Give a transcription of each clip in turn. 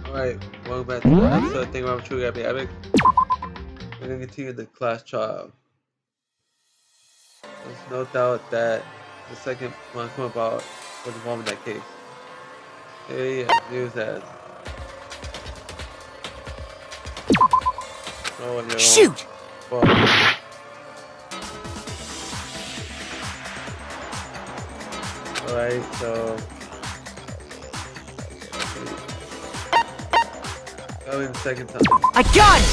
Alright, welcome back to the episode of Danganronpa True Gotta Be Epic. We're gonna continue the class trial. There's no doubt that the second one come about was involved in that case. Here news as shoot! Alright, so going the second time. I got it!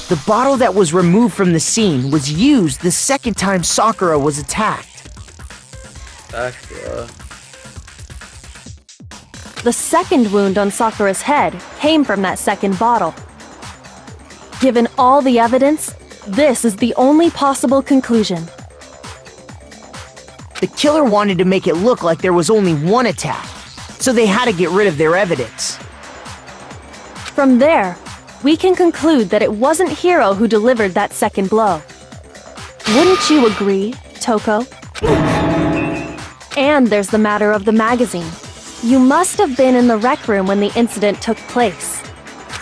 The bottle that was removed from the scene was used the second time Sakura was attacked. The second wound on Sakura's head came from that second bottle. Given all the evidence, this is the only possible conclusion. The killer wanted to make it look like there was only one attack, so they had to get rid of their evidence. From there, we can conclude that it wasn't Hiro who delivered that second blow. Wouldn't you agree, Toko? And there's the matter of the magazine. You must have been in the rec room when the incident took place.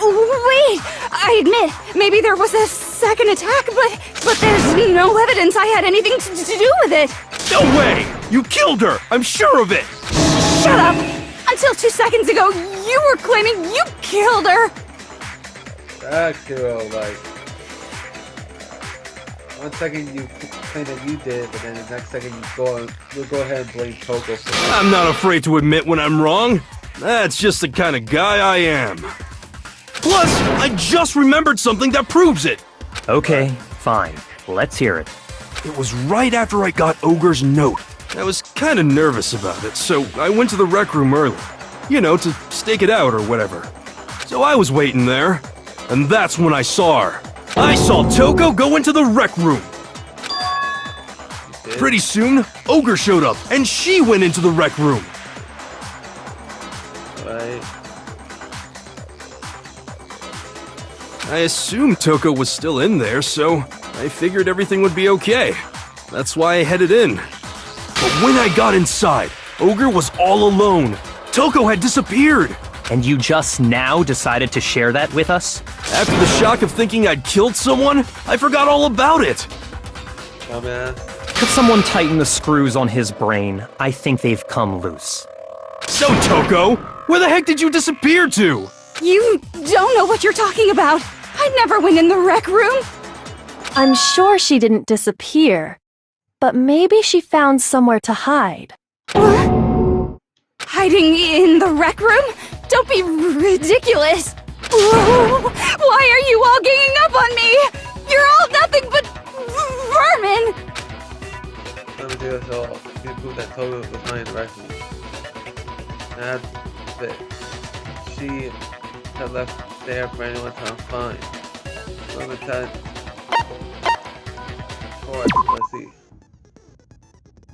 Wait! I admit, maybe there was a second attack, but there's no evidence I had anything to do with it. No way! You killed her! I'm sure of it! Shut up! Until 2 seconds ago, you were claiming you killed her! Hero, like, 1 second you claim that you did, but then the next second you'll go ahead and blame Toko for it. I'm not afraid to admit when I'm wrong. That's just the kind of guy I am. Plus, I just remembered something that proves it. Okay, fine. Let's hear it. It was right after I got Ogre's note. I was kind of nervous about it, so I went to the rec room early. You know, to stake it out or whatever. So I was waiting there, and that's when I saw her. I saw Toko go into the rec room. Pretty soon, Ogre showed up, and she went into the rec room. Right. I assumed Toko was still in there, so I figured everything would be okay. That's why I headed in. But when I got inside, Ogre was all alone. Toko had disappeared. And you just now decided to share that with us? After the shock of thinking I'd killed someone, I forgot all about it. Dumbass. Could someone tighten the screws on his brain? I think they've come loose. So, Toko, where the heck did you disappear to? You don't know what you're talking about! I never went in the rec room! I'm sure she didn't disappear, but maybe she found somewhere to hide. Hiding in the rec room? Don't be ridiculous! Whoa. Why are you all ganging up on me? You're all nothing but vermin! Let me do this all. You prove that Toko was hiding in the rec room. That's it. She had left there for anyone to find. Number 10. Alright, let's see.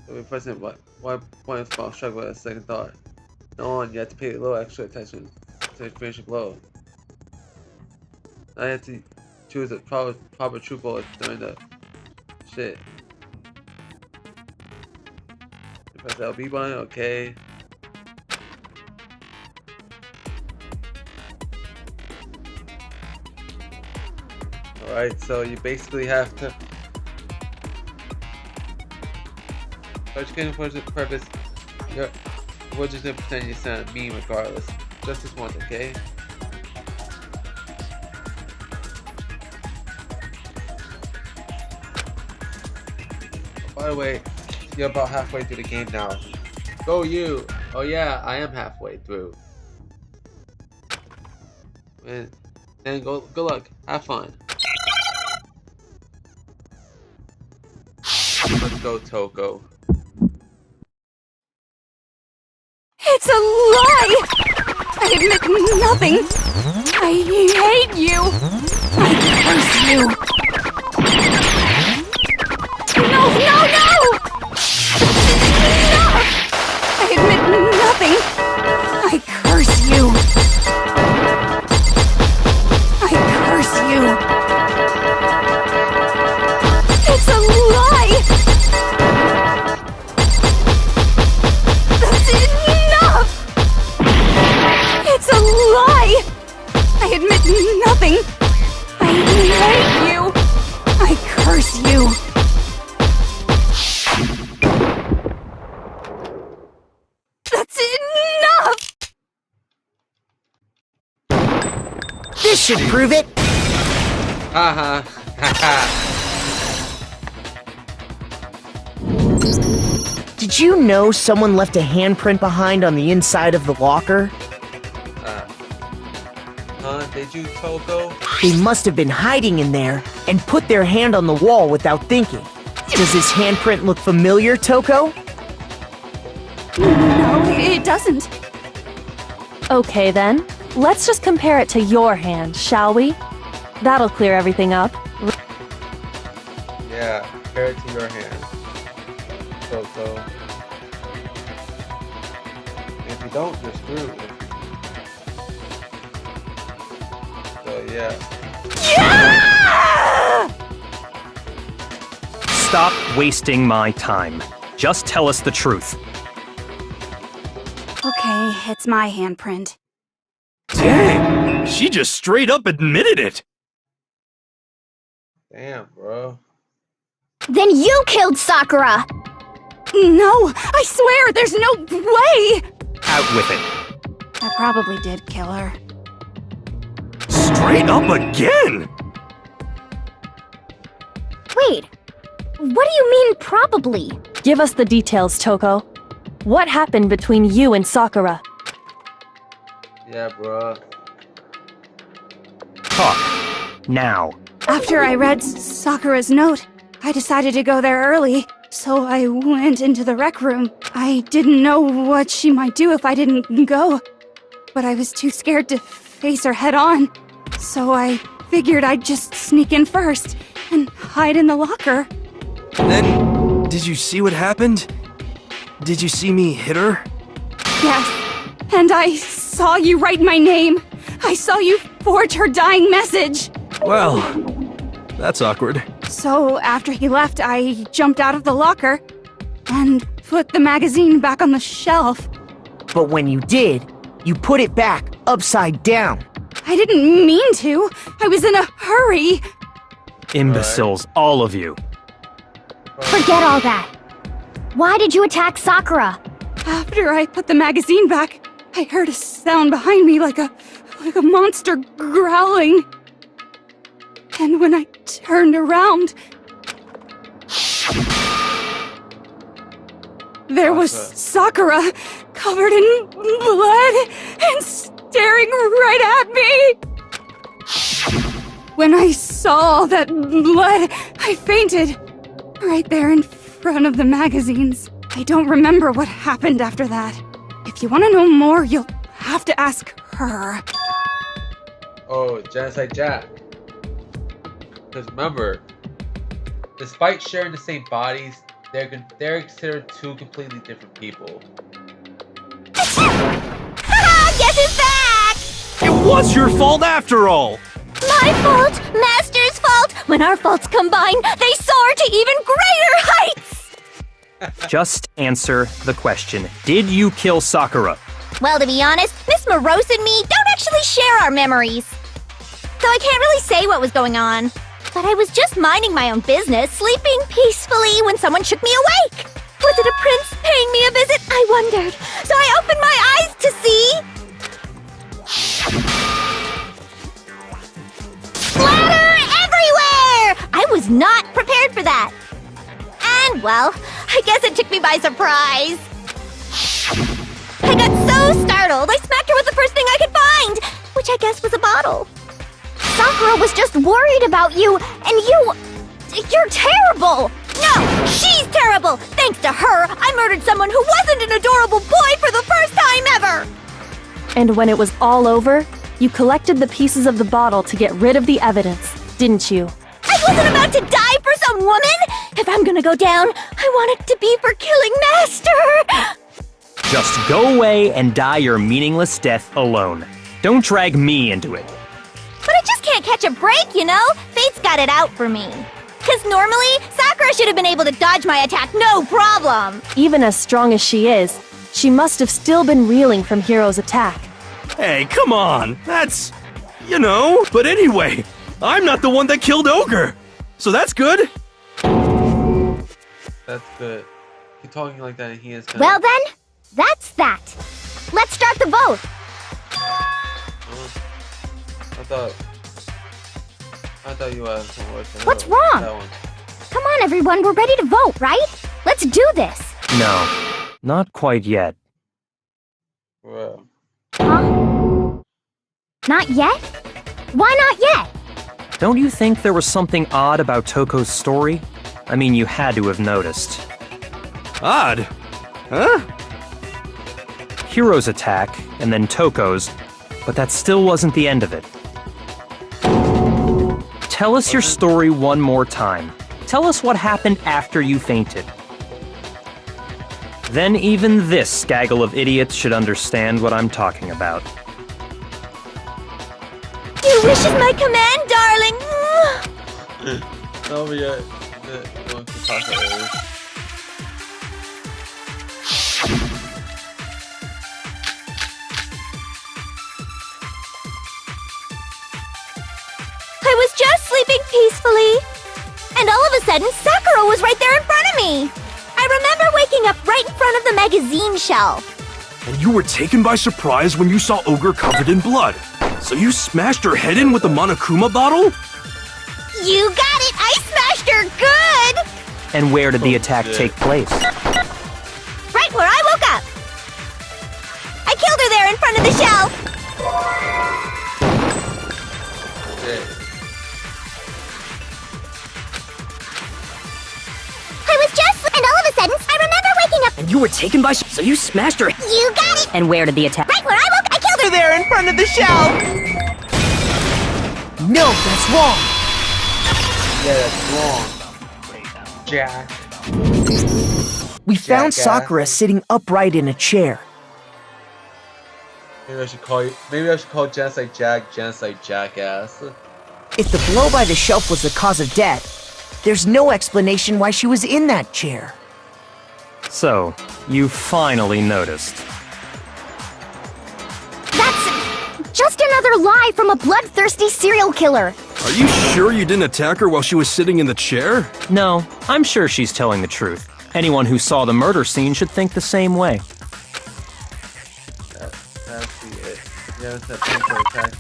So we're pressing why point fall struck with a second thought. No one yet to pay a little extra attention to finish a blow. I had to choose a proper true bullet during the shit. Press the LB button, okay. Alright, so you basically have to educating for the purpose, we're just gonna pretend you sound mean regardless. Just this once, okay? By the way, you're about halfway through the game now. Go you! Oh yeah, I am halfway through. And good luck. Have fun. Let's go, Toko. It's a lie! I admit nothing! I hate you! I curse you! No! Enough! I admit nothing! I curse you! I curse you! It's a lie! That's enough! It's a lie! nothing! I hate you! I curse you! That's enough! This should prove it. Haha. Haha. Did you know someone left a handprint behind on the inside of the locker? Did you, Toko? They must have been hiding in there and put their hand on the wall without thinking. Does this handprint look familiar, Toko? No, it doesn't. Okay then, let's just compare it to your hand, shall we? That'll clear everything up. Yeah, compare it to your hand, Toko. If you don't, you're screwed. So yeah. Stop wasting my time. Just tell us the truth. Okay, it's my handprint. Dang, she just straight up admitted it. Damn, bro. Then you killed Sakura! No, I swear, there's no way! Out with it. I probably did kill her. Straight up again? Wait, what do you mean probably? Give us the details, Toko. What happened between you and Sakura? Yeah, bro. Talk. Now. After I read Sakura's note, I decided to go there early, so I went into the rec room. I didn't know what she might do if I didn't go, but I was too scared to face her head on, so I figured I'd just sneak in first and hide in the locker. And then, did you see what happened? Did you see me hit her? Yes, and I saw you write my name. I saw you forge her dying message. Well, that's awkward. So after he left, I jumped out of the locker and put the magazine back on the shelf. But when you did, you put it back upside down. I didn't mean to. I was in a hurry. Imbeciles, all of you. Forget all that. Why did you attack Sakura? After I put the magazine back, I heard a sound behind me like a monster growling. And when I turned around, there was Sakura, covered in blood and staring right at me. When I saw all that blood, I fainted. Right there in front of the magazines. I don't remember what happened after that. If you want to know more, you'll have to ask her. Oh, Genocide Jack. Because remember, despite sharing the same bodies, they're considered two completely different people. Guess who's back? It was your fault after all! My fault, Master's fault. When our faults combine, they soar to even greater heights! Just answer the question. Did you kill Sakura? Well, to be honest, Miss Morose and me don't actually share our memories. So I can't really say what was going on. But I was just minding my own business, sleeping peacefully when someone shook me awake. Was it a prince paying me a visit? I wondered. So I opened my eyes to see... splatter everywhere! I was not prepared for that. And, well, I guess it took me by surprise. I got so startled, I smacked her with the first thing I could find, which I guess was a bottle. Sakura was just worried about you, and you're terrible! No, she's terrible! Thanks to her, I murdered someone who wasn't an adorable boy for the first time ever! And when it was all over, you collected the pieces of the bottle to get rid of the evidence, didn't you? I wasn't about to die for some woman! If I'm gonna go down, I want it to be for killing Master! Just go away and die your meaningless death alone. Don't drag me into it. But I just can't catch a break, you know? Fate's got it out for me. 'Cause normally, Sakura should have been able to dodge my attack no problem! Even as strong as she is, she must have still been reeling from Hiro's attack. Hey, come on! That's You know, but anyway, I'm not the one that killed Ogre. So that's good. That's good. Keep talking like that and he is Well then, that's that. Let's start the vote. I thought you had some words to What's that wrong? one. Come on, everyone, we're ready to vote, right? Let's do this. No, not quite yet. Bro. Huh? Not yet? Why not yet? Don't you think there was something odd about Toko's story? I mean, you had to have noticed. Odd? Huh? Hiro's attack, and then Toko's, but that still wasn't the end of it. Tell us your story one more time. Tell us what happened after you fainted. Then even this gaggle of idiots should understand what I'm talking about. Your wish is my command, darling. No, but yeah, going to talk earlier. I was just sleeping peacefully, and all of a sudden, Sakura was right there in front of me. I remember waking up right in front of the magazine shelf. And you were taken by surprise when you saw Ogre covered in blood. So you smashed her head in with the Monokuma bottle? You got it! I smashed her good! And where did the attack take place? Right where I woke up. I killed her there in front of the shelf. I was just... And all of a sudden, I remember waking up... And you were taken by so you smashed her. You got it! And where did the attack? Right where I woke... I killed her There in front of the shelf. No, that's wrong. Yeah, that's wrong. Jack. We found Jackass. Sakura sitting upright in a chair. Maybe I should call you. Maybe I should call Genocide Jack Genocide Jackass. If the blow by the shelf was the cause of death, there's no explanation why she was in that chair. So, you finally noticed. That's just another lie from a bloodthirsty serial killer. Are you sure you didn't attack her while she was sitting in the chair? No, I'm sure she's telling the truth. Anyone who saw the murder scene should think the same way. That's it. Yeah, it's that pincer attack.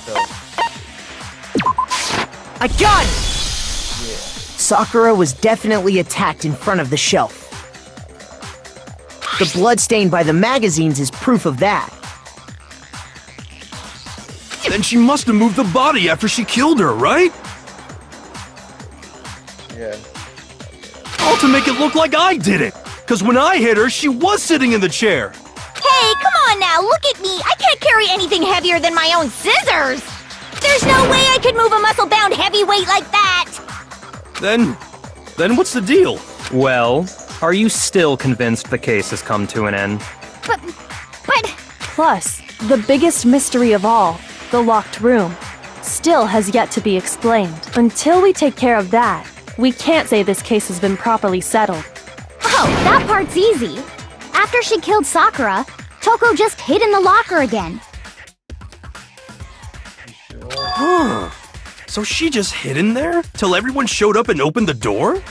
So, I got it! yeah. Sakura was definitely attacked in front of the shelf. The blood stained by the magazines is proof of that. Then she must have moved the body after she killed her, right? Yeah. All to make it look like I did it. Because when I hit her, she was sitting in the chair. Hey, come on now, look at me. I can't carry anything heavier than my own scissors. There's no way I could move a muscle-bound heavyweight like that. Then what's the deal? Well, are you still convinced the case has come to an end? But... Plus, the biggest mystery of all, the locked room, still has yet to be explained. Until we take care of that, we can't say this case has been properly settled. Oh, that part's easy. After she killed Sakura, Toko just hid in the locker again. Huh. So she just hid in there till everyone showed up and opened the door?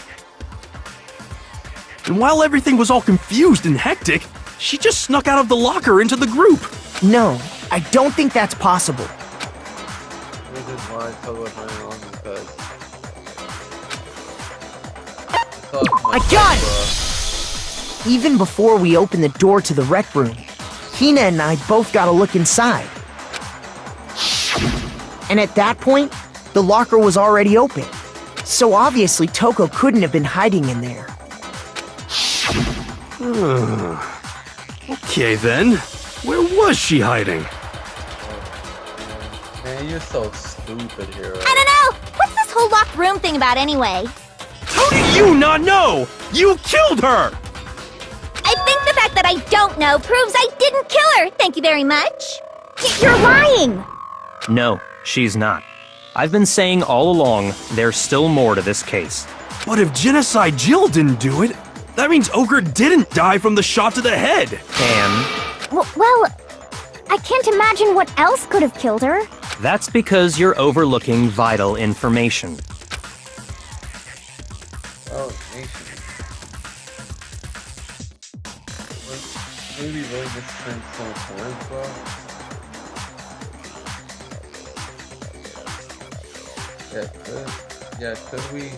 And while everything was all confused and hectic, she just snuck out of the locker into the group. No, I don't think that's possible. The reason why Togo was running along is because I got it! Even before we opened the door to the rec room, Hina and I both got a look inside. And at that point, the locker was already open. So obviously Toko couldn't have been hiding in there. Okay then, where was she hiding? Man, you're so stupid here. I don't know. What's this whole locked room thing about anyway? How do you not know? You killed her! I think the fact that I don't know proves I didn't kill her. Thank you very much. You're lying. No, she's not. I've been saying all along, there's still more to this case. But if Genocide Jill didn't do it, that means Ogre didn't die from the shot to the head. And Well, I can't imagine what else could have killed her. That's because you're overlooking vital information. Oh, nation. Maybe really just spend so much time, bro. Could we?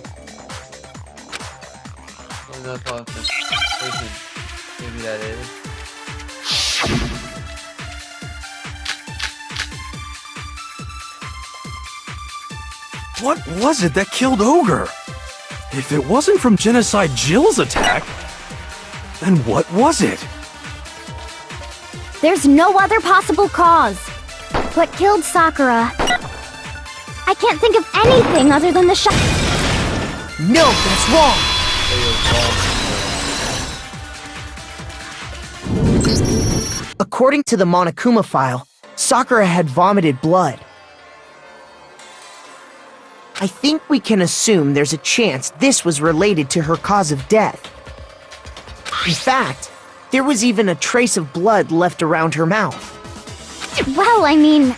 Well, not concentration. Maybe that is. What was it that killed Ogre? If it wasn't from Genocide Jill's attack, then what was it? There's no other possible cause. What killed Sakura? I can't think of anything other than the shot. No, that's wrong. According to the Monokuma file, Sakura had vomited blood. I think we can assume there's a chance this was related to her cause of death. In fact, there was even a trace of blood left around her mouth. Well, I mean,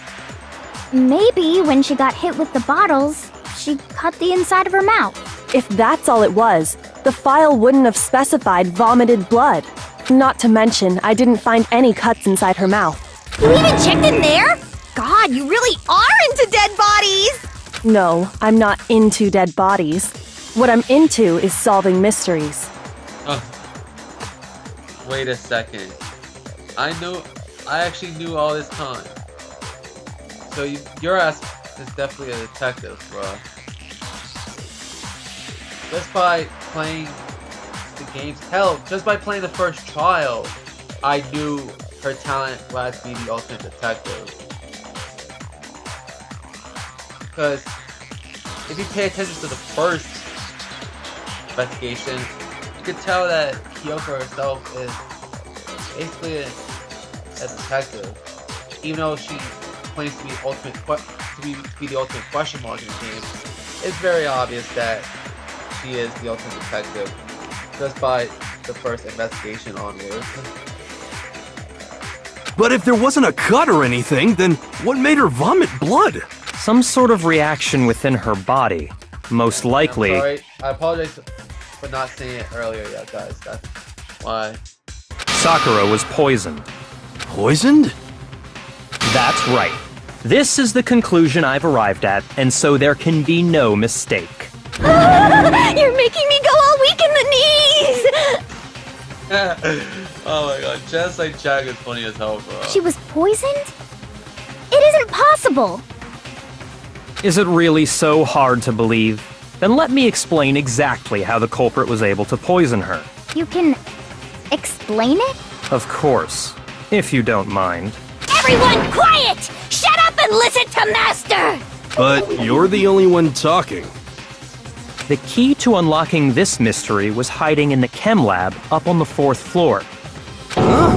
maybe when she got hit with the bottles, she cut the inside of her mouth. If that's all it was, the file wouldn't have specified vomited blood. Not to mention, I didn't find any cuts inside her mouth. You even checked in there? God, you really are into dead bodies! No, I'm not into dead bodies. What I'm into is solving mysteries. Wait a second. I actually knew all this time. So your ass is definitely a detective, bro. Just by playing the games, hell, just by playing the first trial, I knew her talent was to be the ultimate detective. Because if you pay attention to the first investigation, you could tell that Kyoko herself is basically a detective, even though she claims to be the ultimate question mark in the game. It's very obvious that she is the ultimate detective just by the first investigation onwards. But if there wasn't a cut or anything, then what made her vomit blood? Some sort of reaction within her body. Most likely. I'm sorry, I apologize for not saying it earlier yet, guys. That's why. Sakura was poisoned. Poisoned? That's right. This is the conclusion I've arrived at, and so there can be no mistake. You're making me go all weak in the knees! Oh my god, Genocide Jack is funny as hell, bro. She was poisoned? It isn't possible! Is it really so hard to believe? Then let me explain exactly how the culprit was able to poison her. You can explain it? Of course, if you don't mind. Everyone quiet! Shut up and listen to Master! But you're the only one talking. The key to unlocking this mystery was hiding in the chem lab up on the 4th floor. Huh?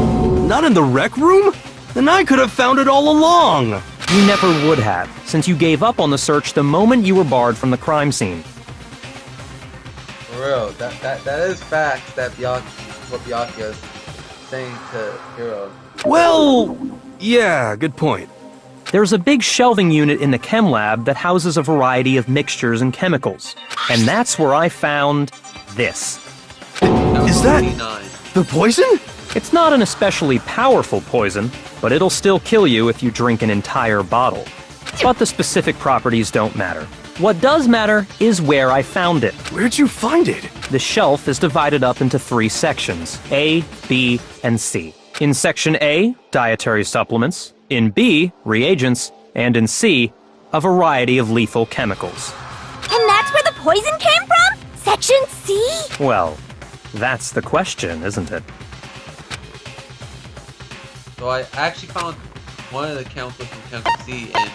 Not in the rec room? Then I could have found it all along! You never would have, since you gave up on the search the moment you were barred from the crime scene. For real, that is fact that what Byakuya is saying to Hiro. Well, yeah, good point. There's a big shelving unit in the chem lab that houses a variety of mixtures and chemicals. And that's where I found this. Is that the poison? It's not an especially powerful poison, but it'll still kill you if you drink an entire bottle. But the specific properties don't matter. What does matter is where I found it. Where'd you find it? The shelf is divided up into 3 sections, A, B, and C. In Section A, dietary supplements. In B, reagents. And in C, a variety of lethal chemicals. And that's where the poison came from? Section C? Well, that's the question, isn't it? So I actually found one of the chemicals from Chemical C in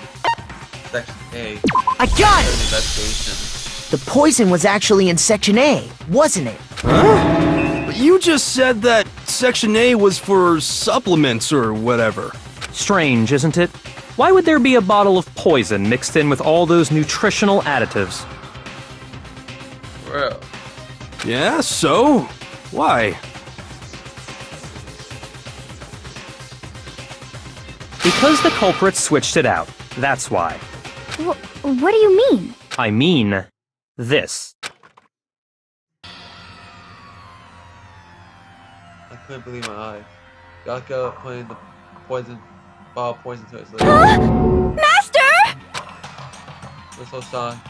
Section A. I got it! Investigation. The poison was actually in Section A, wasn't it? Huh? But you just said that Section A was for supplements or whatever. Strange, isn't it? Why would there be a bottle of poison mixed in with all those nutritional additives? Bro. Yeah, so? Why? Because the culprit switched it out. That's why. What do you mean? I mean this. I couldn't believe my eyes. Yaka putting the poison to his lips. Master! We're so shocked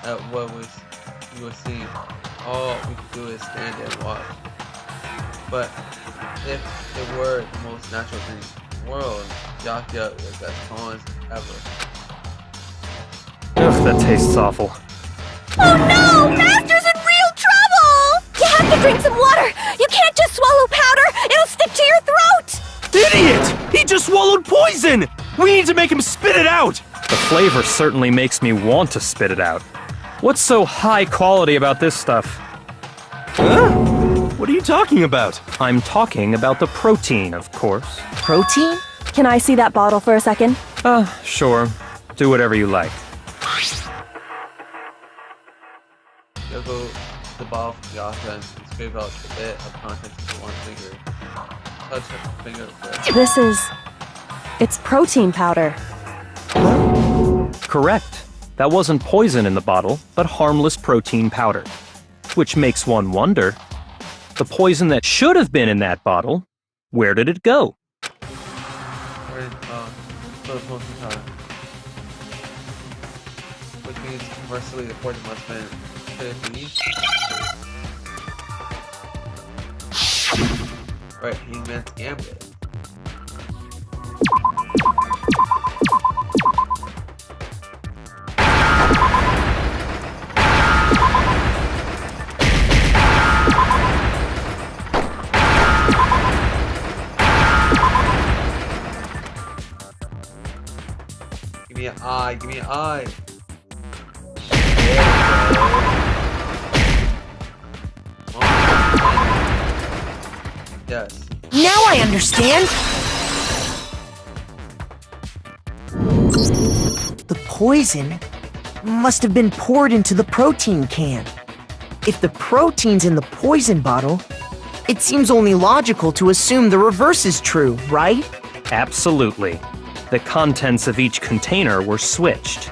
at what we were seeing. All we could do is stand there and watch. But if it were the most natural thing in the world, Yaka is as calm as ever. Ugh, that tastes awful. Oh no! Master's in real trouble! You have to drink some water! You can't just swallow powder! It'll stick to your throat! Idiot! He just swallowed poison! We need to make him spit it out! The flavor certainly makes me want to spit it out. What's so high quality about this stuff? Huh? What are you talking about? I'm talking about the protein, of course. Protein? Can I see that bottle for a second? Sure. Do whatever you like. Yoko the ball from Yaka and scrape out a bit of contents with one finger. Touch her finger first. This is... it's protein powder. Correct. That wasn't poison in the bottle, but harmless protein powder. Which makes one wonder, the poison that should have been in that bottle, where did it go? Which means conversely the poison must have been critically. Right, he meant Gambit. Give me an eye, give me an eye. Yes. Now I understand! The poison must have been poured into the protein can. If the protein's in the poison bottle, it seems only logical to assume the reverse is true, right? Absolutely. The contents of each container were switched.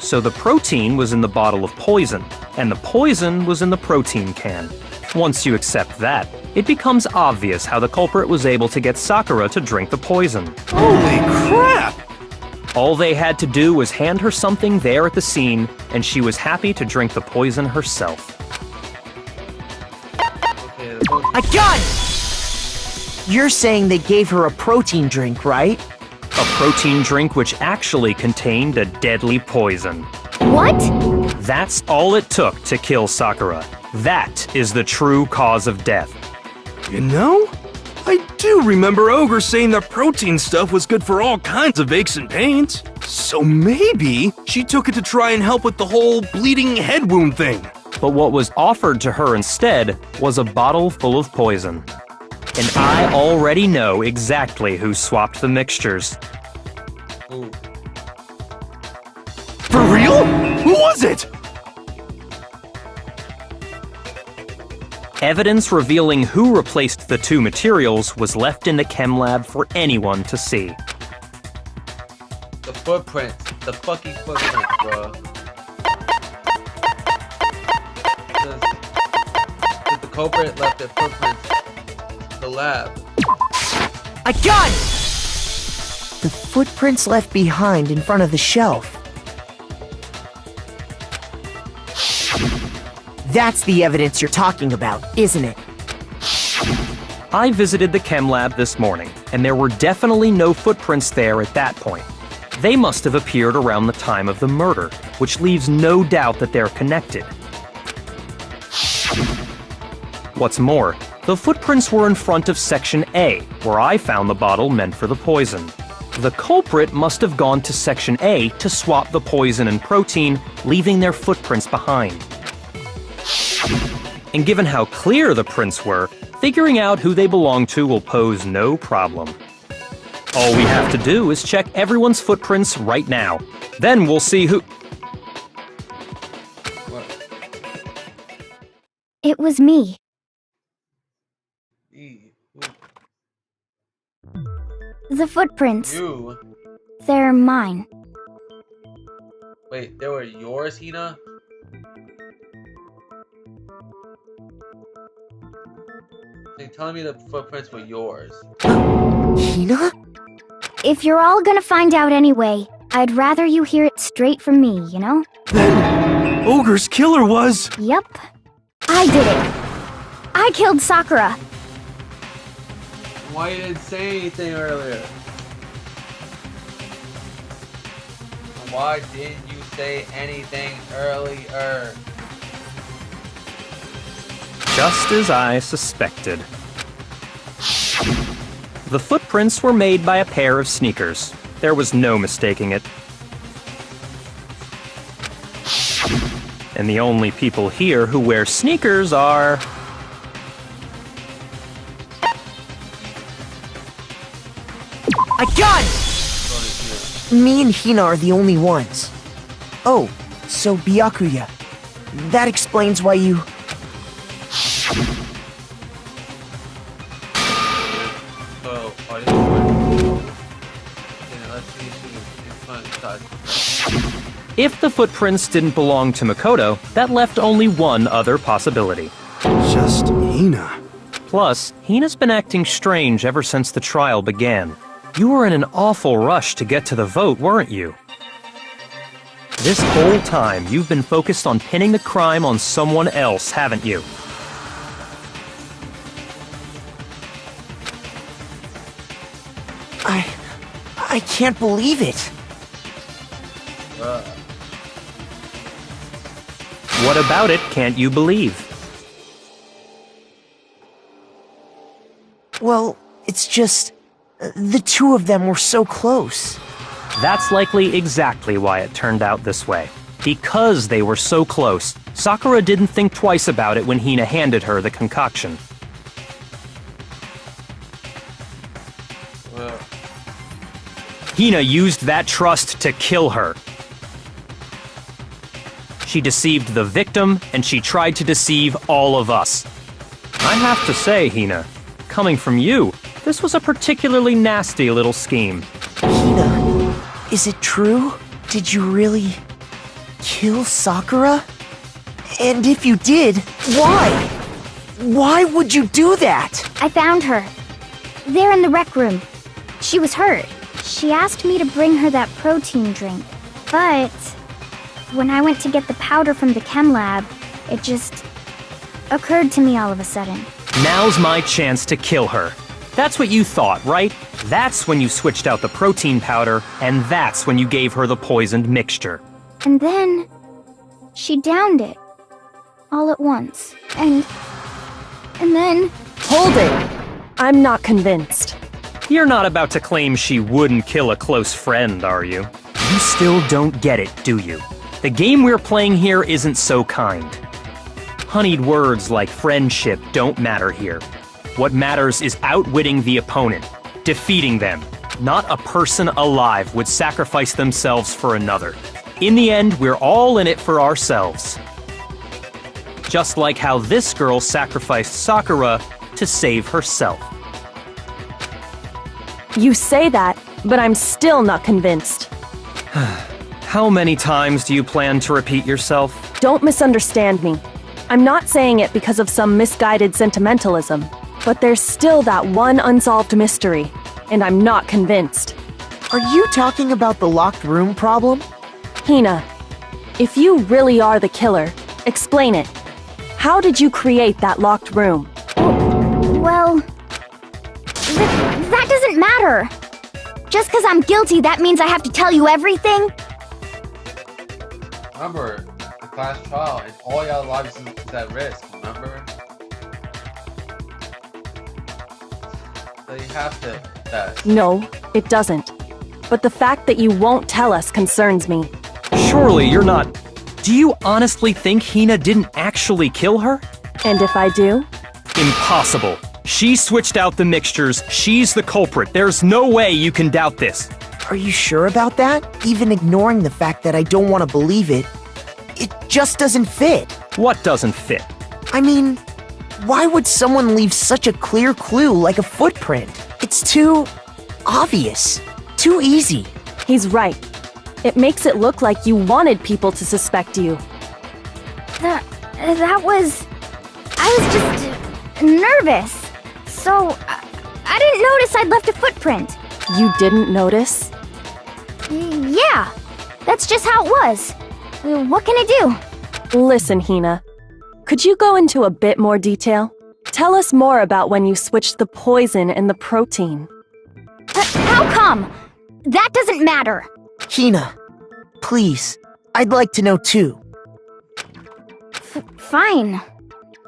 So the protein was in the bottle of poison, and the poison was in the protein can. Once you accept that, it becomes obvious how the culprit was able to get Sakura to drink the poison. Holy crap! All they had to do was hand her something there at the scene, and she was happy to drink the poison herself. Okay, the poison. I got it! You're saying they gave her a protein drink, right? A protein drink which actually contained a deadly poison. What? That's all it took to kill Sakura. That is the true cause of death. You know, I do remember Ogre saying that protein stuff was good for all kinds of aches and pains. So maybe she took it to try and help with the whole bleeding head wound thing. But what was offered to her instead was a bottle full of poison. And I already know exactly who swapped the mixtures. Ooh. For real? Who was it? Evidence revealing who replaced the two materials was left in the chem lab for anyone to see. The footprints. The fucking footprints, bro. Did the culprit left their footprints in the lab? I got it! The footprints left behind in front of the shelf. That's the evidence you're talking about, isn't it? I visited the chem lab this morning, and there were definitely no footprints there at that point. They must have appeared around the time of the murder, which leaves no doubt that they're connected. What's more, the footprints were in front of Section A, where I found the bottle meant for the poison. The culprit must have gone to Section A to swap the poison and protein, leaving their footprints behind. And given how clear the prints were, figuring out who they belong to will pose no problem. All we have to do is check everyone's footprints right now. Then we'll see who... What? It was me. E. The footprints, You. they're mine. Wait, they were yours, Hina? So you're telling me the footprints were yours? Hina? If you're all gonna find out anyway, I'd rather you hear it straight from me, you know? Then Ogre's killer was... Yep. I did it. I killed Sakura. Why you didn't say anything earlier? Why didn't you say anything earlier? Just as I suspected. The footprints were made by a pair of sneakers. There was no mistaking it. And the only people here who wear sneakers are... I got it! Me and Hina are the only ones. Oh, so Byakuya. That explains why you... So, let's see if she can touch. If the footprints didn't belong to Makoto, that left only one other possibility. Just Hina. Plus, Hina's been acting strange ever since the trial began. You were in an awful rush to get to the vote, weren't you? This whole time, you've been focused on pinning the crime on someone else, haven't you? I can't believe it. What about it can't you believe? Well, it's just... the two of them were so close. That's likely exactly why it turned out this way. Because they were so close, Sakura didn't think twice about it when Hina handed her the concoction. Hina used that trust to kill her. She deceived the victim, and she tried to deceive all of us. I have to say, Hina, coming from you, this was a particularly nasty little scheme. Hina, is it true? Did you really kill Sakura? And if you did, why? Why would you do that? I found her. There in the rec room. She was hurt. She asked me to bring her that protein drink. But when I went to get the powder from the chem lab, it just occurred to me all of a sudden. Now's my chance to kill her. That's what you thought, right? That's when you switched out the protein powder, and that's when you gave her the poisoned mixture. And then she downed it. All at once. And then... Hold it! I'm not convinced. You're not about to claim she wouldn't kill a close friend, are you? You still don't get it, do you? The game we're playing here isn't so kind. Honeyed words like friendship don't matter here. What matters is outwitting the opponent, defeating them. Not a person alive would sacrifice themselves for another. In the end, we're all in it for ourselves. Just like how this girl sacrificed Sakura to save herself. You say that, but I'm still not convinced. How many times do you plan to repeat yourself? Don't misunderstand me. I'm not saying it because of some misguided sentimentalism, but there's still that one unsolved mystery, and I'm not convinced. Are you talking about the locked room problem? Hina, if you really are the killer, explain it. How did you create that locked room? Well... that doesn't matter. Just because I'm guilty, that means I have to tell you everything? Remember, the class trial and all your lives is at risk, remember? So you have to test. No, it doesn't. But the fact that you won't tell us concerns me. Surely you're not... Do you honestly think Hina didn't actually kill her? And if I do? Impossible. She switched out the mixtures. She's the culprit. There's no way you can doubt this. Are you sure about that? Even ignoring the fact that I don't want to believe it, it just doesn't fit. What doesn't fit? I mean, why would someone leave such a clear clue like a footprint? It's too obvious. Too easy. He's right. It makes it look like you wanted people to suspect you. That was... I was just nervous. So, I didn't notice I'd left a footprint. You didn't notice? Yeah, that's just how it was. What can I do? Listen, Hina. Could you go into a bit more detail? Tell us more about when you switched the poison and the protein. How come? That doesn't matter. Hina, please. I'd like to know too. Fine.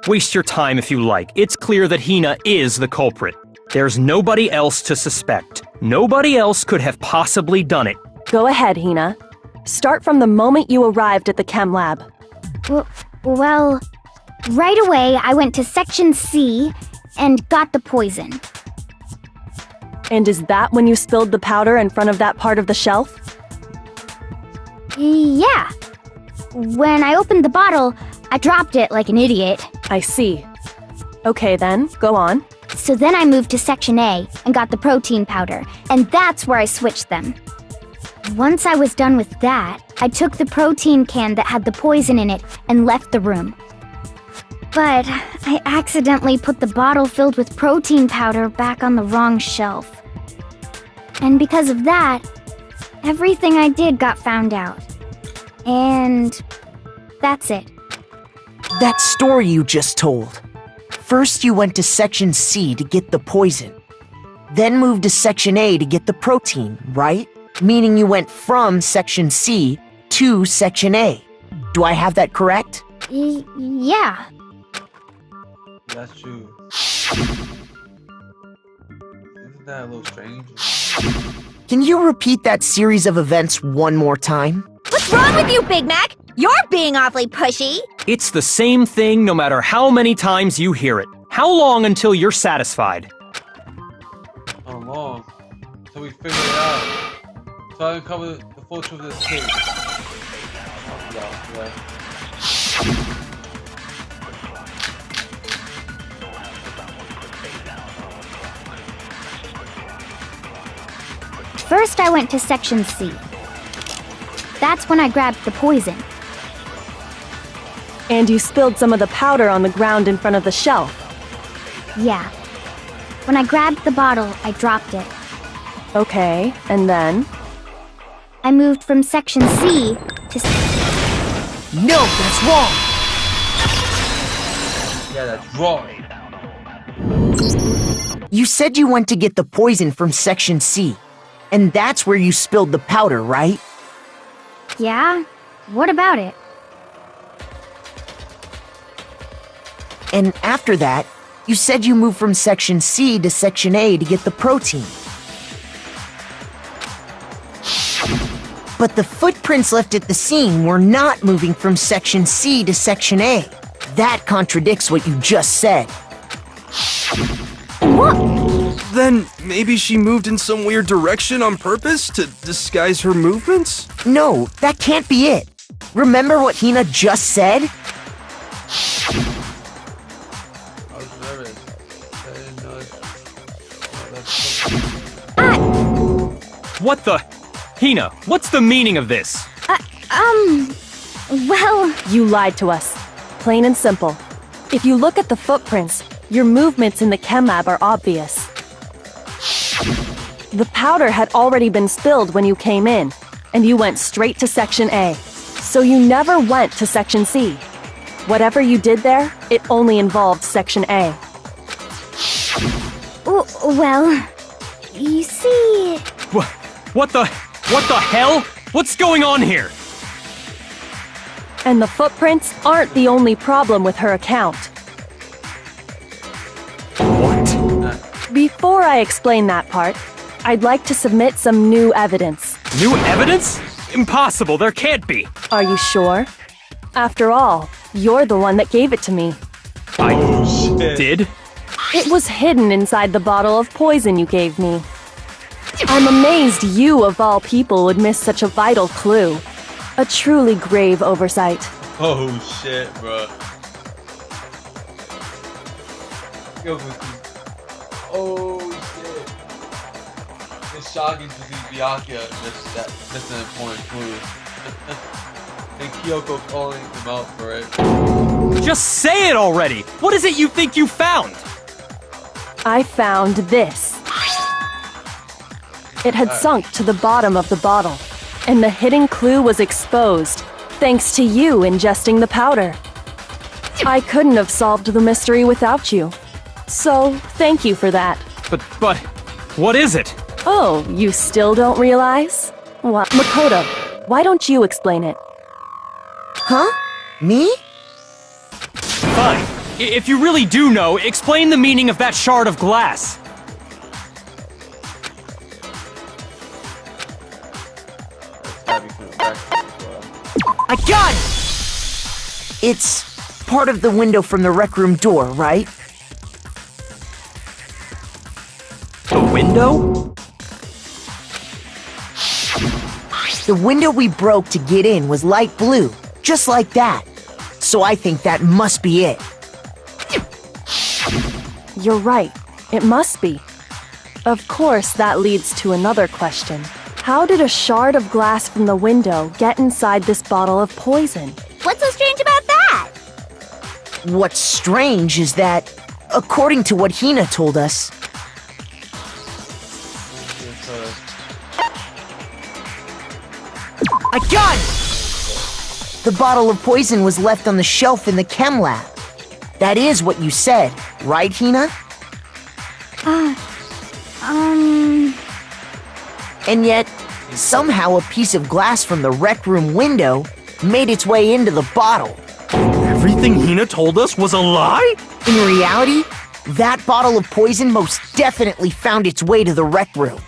Waste your time if you like. It's clear that Hina is the culprit. There's nobody else to suspect. Nobody else could have possibly done it. Go ahead, Hina. Start from the moment you arrived at the chem lab. Well, right away I went to Section C and got the poison. And is that when you spilled the powder in front of that part of the shelf? Yeah. When I opened the bottle, I dropped it like an idiot. I see. Okay then, go on. So then I moved to Section A and got the protein powder, and that's where I switched them. Once I was done with that, I took the protein can that had the poison in it and left the room. But I accidentally put the bottle filled with protein powder back on the wrong shelf. And because of that, everything I did got found out. And that's it. That story you just told. First you went to Section C to get the poison. Then moved to Section A to get the protein, right? Meaning you went from Section C to Section A. Do I have that correct? Yeah. That's true. Isn't that a little strange? Can you repeat that series of events one more time? What's wrong with you, Big Mac? You're being awfully pushy. It's the same thing no matter how many times you hear it. How long until you're satisfied? How long? Until we figure it out. So I uncover the full truth of this case. First I went to Section C. That's when I grabbed the poison. And you spilled some of the powder on the ground in front of the shelf. Yeah. When I grabbed the bottle, I dropped it. Okay, and then? I moved from Section C to... No, that's wrong! Yeah, that's wrong. You said you went to get the poison from Section C. And that's where you spilled the powder, right? Yeah? What about it? And after that, you said you moved from Section C to Section A to get the protein. But the footprints left at the scene were not moving from Section C to Section A. That contradicts what you just said. What? Then maybe she moved in some weird direction on purpose to disguise her movements? No, that can't be it. Remember what Hina just said? I was nervous. I didn't know it. What the? Hina, what's the meaning of this? Well... You lied to us. Plain and simple. If you look at the footprints, your movements in the chem lab are obvious. The powder had already been spilled when you came in, and you went straight to Section A. So you never went to Section C. Whatever you did there, it only involved Section A. Well... You see... What the hell? What's going on here? And the footprints aren't the only problem with her account. What? Before I explain that part, I'd like to submit some new evidence. New evidence? Impossible, there can't be. Are you sure? After all, you're the one that gave it to me. I did? It was hidden inside the bottle of poison you gave me. I'm amazed you, of all people, would miss such a vital clue. A truly grave oversight. Oh shit, bro. Yo, oh shit. It's shocking to see Byakuya miss an important clue. And Kyoko calling him out for it. Just say it already! What is it you think you found? I found this. It had sunk to the bottom of the bottle, and the hidden clue was exposed, thanks to you ingesting the powder. I couldn't have solved the mystery without you. So, thank you for that. But, what is it? Oh, you still don't realize? Well, Makoto, why don't you explain it? Huh? Me? Fine. If you really do know, explain the meaning of that shard of glass. I got it! It's part of the window from the rec room door, right? The window? The window we broke to get in was light blue, just like that. So I think that must be it. You're right. It must be. Of course, that leads to another question. How did a shard of glass from the window get inside this bottle of poison? What's so strange about that? What's strange is that, according to what Hina told us, I got it! The bottle of poison was left on the shelf in the chem lab. That is what you said, right, Hina? And yet, somehow a piece of glass from the rec room window made its way into the bottle. Everything Hina told us was a lie? In reality, that bottle of poison most definitely found its way to the rec room.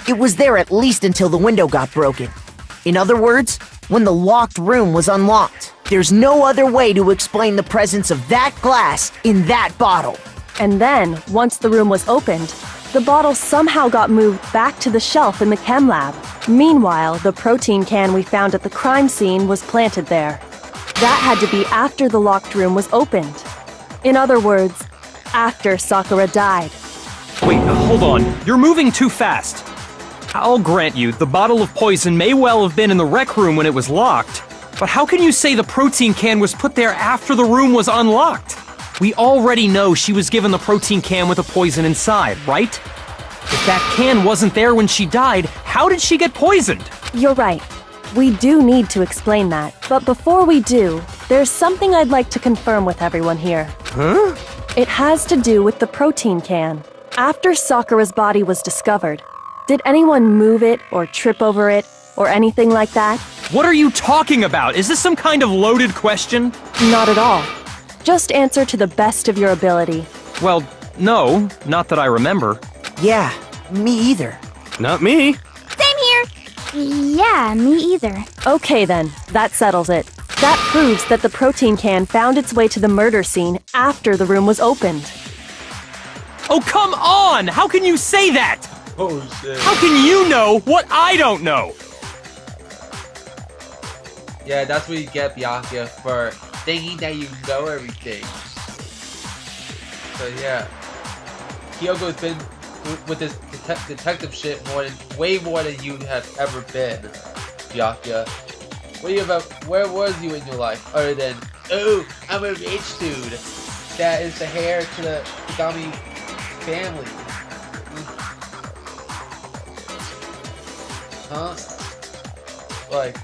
It was there at least until the window got broken. In other words, when the locked room was unlocked. There's no other way to explain the presence of that glass in that bottle. And then, once the room was opened, the bottle somehow got moved back to the shelf in the chem lab. Meanwhile, the protein can we found at the crime scene was planted there. That had to be after the locked room was opened. In other words, after Sakura died. Wait, hold on. You're moving too fast. I'll grant you, the bottle of poison may well have been in the rec room when it was locked, but how can you say the protein can was put there after the room was unlocked? We already know she was given the protein can with the poison inside, right? If that can wasn't there when she died, how did she get poisoned? You're right. We do need to explain that. But before we do, there's something I'd like to confirm with everyone here. Huh? It has to do with the protein can. After Sakura's body was discovered, did anyone move it or trip over it or anything like that? What are you talking about? Is this some kind of loaded question? Not at all. Just answer to the best of your ability. Well, no, not that I remember. Yeah, me either. Not me. Same here. Yeah, me either. Okay then, that settles it. That proves that the protein can found its way to the murder scene after the room was opened. Oh, come on! How can you say that? Oh shit. How can you know what I don't know? Yeah, that's what you get, Byakuya, for thinking that you know everything. So yeah, Kyogo's been with this detective shit way more than you have ever been, Byakuya. Where was you in your life other than, oh, I'm a rich dude that is the heir to the Kagami family? Huh? Like,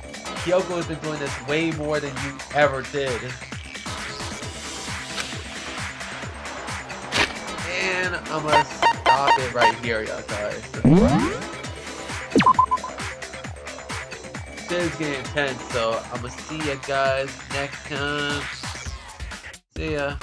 Kyoko has been doing this way more than you ever did. And I'm gonna stop it right here, y'all guys. Shit is getting intense, so I'm gonna see ya guys next time. See ya.